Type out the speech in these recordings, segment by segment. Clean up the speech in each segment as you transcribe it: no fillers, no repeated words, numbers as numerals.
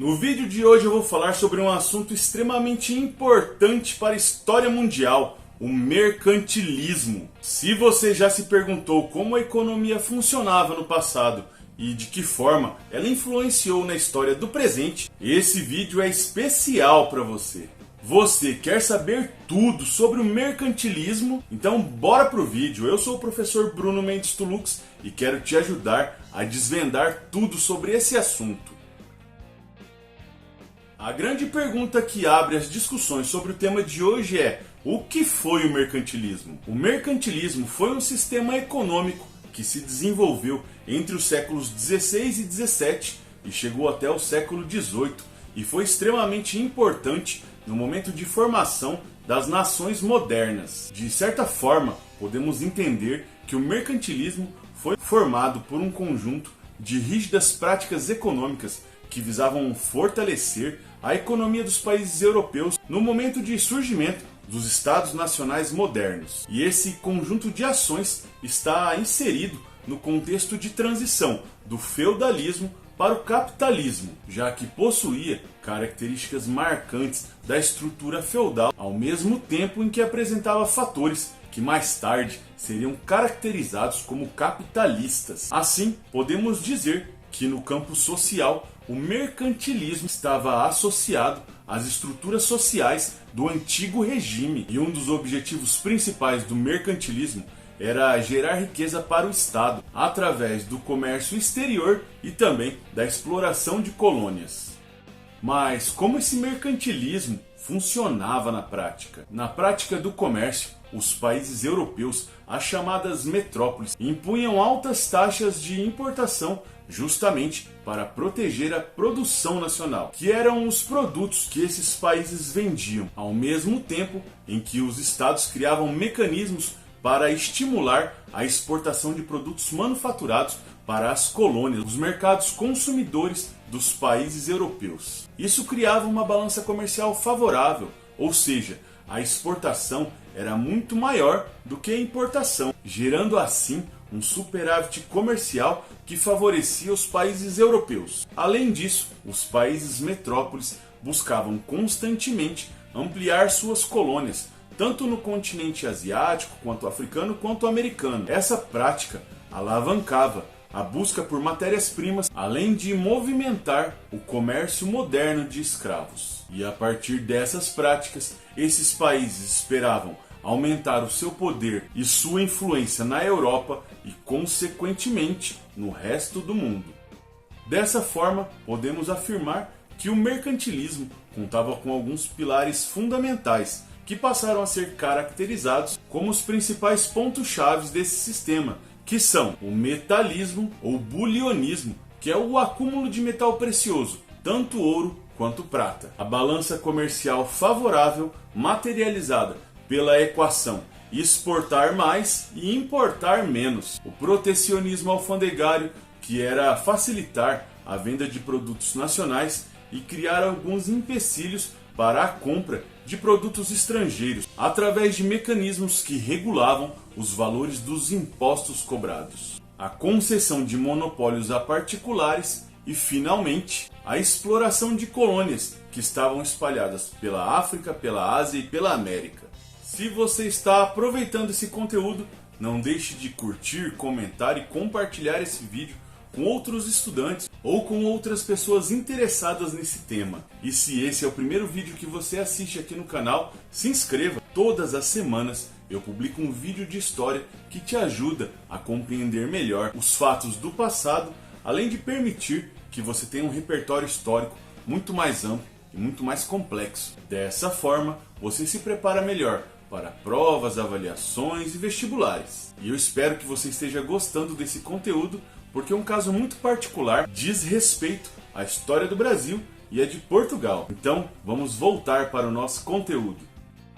No vídeo de hoje eu vou falar sobre um assunto extremamente importante para a história mundial, o mercantilismo. Se você já se perguntou como a economia funcionava no passado e de que forma ela influenciou na história do presente, esse vídeo é especial para você. Você quer saber tudo sobre o mercantilismo? Então bora pro vídeo. Eu sou o professor Bruno Mendes Tulux e quero te ajudar a desvendar tudo sobre esse assunto. A grande pergunta que abre as discussões sobre o tema de hoje é: o que foi o mercantilismo? O mercantilismo foi um sistema econômico que se desenvolveu entre os séculos 16 e 17 e chegou até o século 18 e foi extremamente importante no momento de formação das nações modernas. De certa forma, podemos entender que o mercantilismo foi formado por um conjunto de rígidas práticas econômicas que visavam fortalecer a economia dos países europeus no momento de surgimento dos Estados Nacionais modernos. E esse conjunto de ações está inserido no contexto de transição do feudalismo para o capitalismo, já que possuía características marcantes da estrutura feudal, ao mesmo tempo em que apresentava fatores que mais tarde seriam caracterizados como capitalistas. Assim, podemos dizer que no campo social, o mercantilismo estava associado às estruturas sociais do antigo regime, e um dos objetivos principais do mercantilismo era gerar riqueza para o Estado, através do comércio exterior e também da exploração de colônias. Mas como esse mercantilismo funcionava na prática? Na prática do comércio, os países europeus, as chamadas metrópoles, impunham altas taxas de importação justamente para proteger a produção nacional, que eram os produtos que esses países vendiam, ao mesmo tempo em que os estados criavam mecanismos para estimular a exportação de produtos manufaturados para as colônias, os mercados consumidores dos países europeus. Isso criava uma balança comercial favorável, ou seja, a exportação era muito maior do que a importação, gerando assim um superávit comercial que favorecia os países europeus. Além disso, os países metrópoles buscavam constantemente ampliar suas colônias, tanto no continente asiático, quanto africano, quanto americano. Essa prática alavancava a busca por matérias-primas, além de movimentar o comércio moderno de escravos. E a partir dessas práticas, esses países esperavam aumentar o seu poder e sua influência na Europa e, consequentemente, no resto do mundo. Dessa forma, podemos afirmar que o mercantilismo contava com alguns pilares fundamentais que passaram a ser caracterizados como os principais pontos-chave desse sistema, que são o metalismo ou bulionismo, que é o acúmulo de metal precioso, tanto ouro quanto prata. A balança comercial favorável, materializada pela equação exportar mais e importar menos. O protecionismo alfandegário, que era facilitar a venda de produtos nacionais e criar alguns empecilhos para a compra de produtos estrangeiros, através de mecanismos que regulavam os valores dos impostos cobrados. A concessão de monopólios a particulares e, finalmente, a exploração de colônias que estavam espalhadas pela África, pela Ásia e pela América. Se você está aproveitando esse conteúdo, não deixe de curtir, comentar e compartilhar esse vídeo com outros estudantes ou com outras pessoas interessadas nesse tema. E se esse é o primeiro vídeo que você assiste aqui no canal, se inscreva. Todas as semanas eu publico um vídeo de história que te ajuda a compreender melhor os fatos do passado, além de permitir que você tenha um repertório histórico muito mais amplo e muito mais complexo. Dessa forma, você se prepara melhor para provas, avaliações e vestibulares. E eu espero que você esteja gostando desse conteúdo, porque um caso muito particular diz respeito à história do Brasil e a de Portugal. Então, vamos voltar para o nosso conteúdo.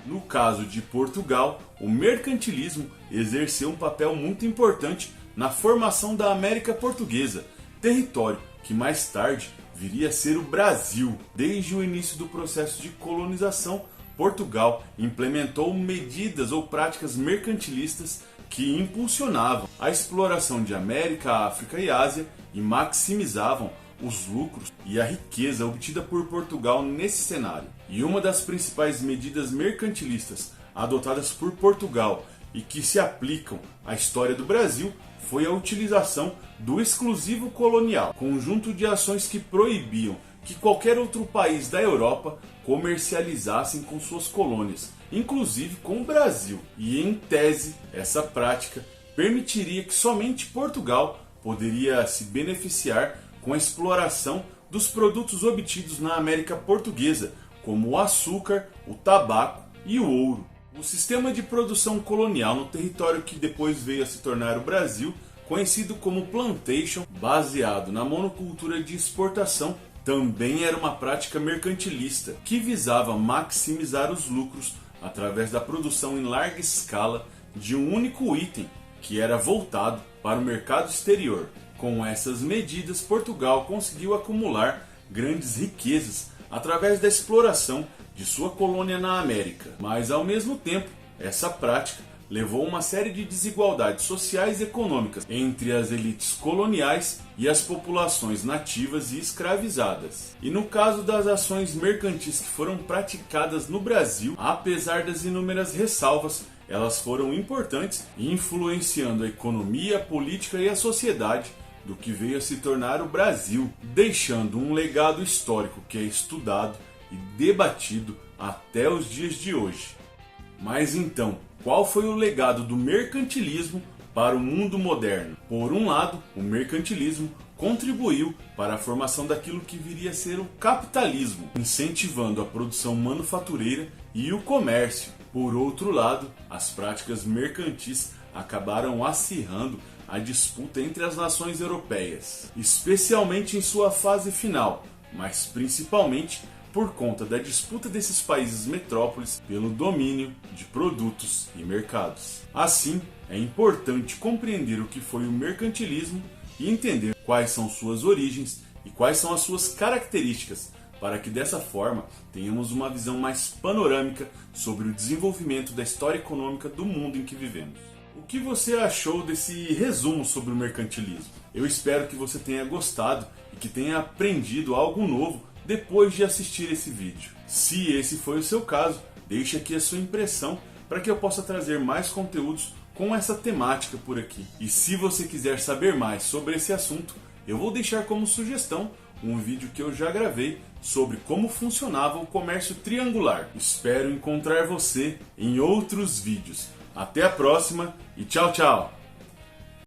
No caso de Portugal, o mercantilismo exerceu um papel muito importante na formação da América Portuguesa, território que mais tarde viria a ser o Brasil. Desde o início do processo de colonização, Portugal implementou medidas ou práticas mercantilistas que impulsionavam a exploração de América, África e Ásia e maximizavam os lucros e a riqueza obtida por Portugal nesse cenário. E uma das principais medidas mercantilistas adotadas por Portugal e que se aplicam à história do Brasil foi a utilização do exclusivo colonial, conjunto de ações que proibiam que qualquer outro país da Europa comercializassem com suas colônias, inclusive com o Brasil. E em tese, essa prática permitiria que somente Portugal poderia se beneficiar com a exploração dos produtos obtidos na América Portuguesa, como o açúcar, o tabaco e o ouro. O sistema de produção colonial no território que depois veio a se tornar o Brasil, conhecido como plantation, baseado na monocultura de exportação, também era uma prática mercantilista que visava maximizar os lucros através da produção em larga escala de um único item que era voltado para o mercado exterior. Com essas medidas, Portugal conseguiu acumular grandes riquezas através da exploração de sua colônia na América. Mas ao mesmo tempo, essa prática levou a uma série de desigualdades sociais e econômicas entre as elites coloniais e as populações nativas e escravizadas. E no caso das ações mercantis que foram praticadas no Brasil, apesar das inúmeras ressalvas, elas foram importantes, influenciando a economia, a política e a sociedade do que veio a se tornar o Brasil, deixando um legado histórico que é estudado e debatido até os dias de hoje. Mas então, qual foi o legado do mercantilismo para o mundo moderno? Por um lado, o mercantilismo contribuiu para a formação daquilo que viria a ser o capitalismo, incentivando a produção manufatureira e o comércio. Por outro lado, as práticas mercantis acabaram acirrando a disputa entre as nações europeias, especialmente em sua fase final, mas principalmente por conta da disputa desses países metrópoles pelo domínio de produtos e mercados. Assim, é importante compreender o que foi o mercantilismo e entender quais são suas origens e quais são as suas características, para que dessa forma tenhamos uma visão mais panorâmica sobre o desenvolvimento da história econômica do mundo em que vivemos. O que você achou desse resumo sobre o mercantilismo? Eu espero que você tenha gostado e que tenha aprendido algo novo depois de assistir esse vídeo. Se esse foi o seu caso, deixe aqui a sua impressão para que eu possa trazer mais conteúdos com essa temática por aqui. E se você quiser saber mais sobre esse assunto, eu vou deixar como sugestão um vídeo que eu já gravei sobre como funcionava o comércio triangular. Espero encontrar você em outros vídeos. Até a próxima e tchau, tchau!